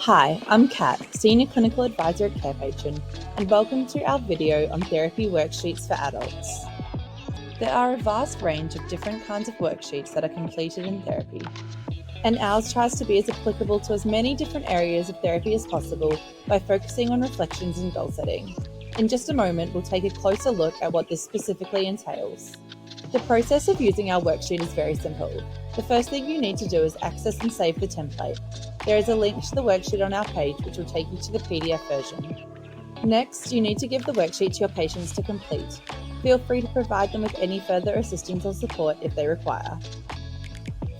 Hi, I'm Kat, Senior Clinical Advisor at Carepatron, and welcome to our video on therapy worksheets for adults. There are a vast range of different kinds of worksheets that are completed in therapy, and ours tries to be as applicable to as many different areas of therapy as possible by focusing on reflections and goal setting. In just a moment, we'll take a closer look at what this specifically entails. The process of using our worksheet is very simple. The first thing you need to do is access and save the template. There is a link to the worksheet on our page which will take you to the PDF version. Next, you need to give the worksheet to your patients to complete. Feel free to provide them with any further assistance or support if they require.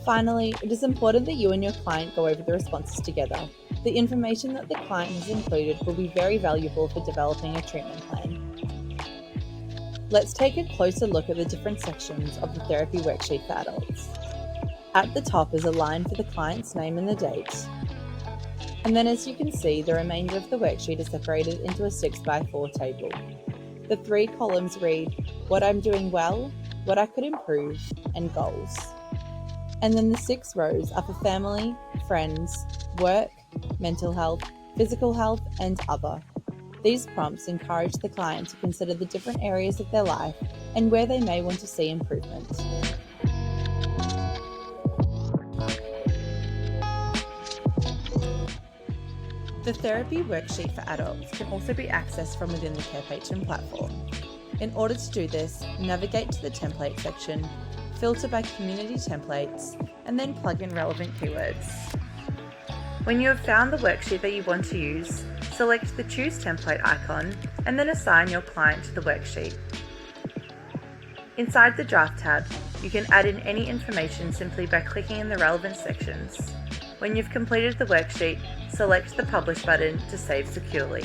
Finally, it is important that you and your client go over the responses together. The information that the client has included will be very valuable for developing a treatment plan. Let's take a closer look at the different sections of the therapy worksheet for adults. At the top is a line for the client's name and the date. And then as you can see, the remainder of the worksheet is separated into a 6x4 table. The 3 columns read, what I'm doing well, what I could improve, and goals. And then the 6 rows are for family, friends, work, mental health, physical health, and other. These prompts encourage the client to consider the different areas of their life and where they may want to see improvement. The therapy worksheet for adults can also be accessed from within the Carepatron platform. In order to do this, navigate to the template section, filter by community templates, and then plug in relevant keywords. When you have found the worksheet that you want to use, select the Choose Template icon and then assign your client to the worksheet. Inside the Draft tab, you can add in any information simply by clicking in the relevant sections. When you've completed the worksheet, select the Publish button to save securely.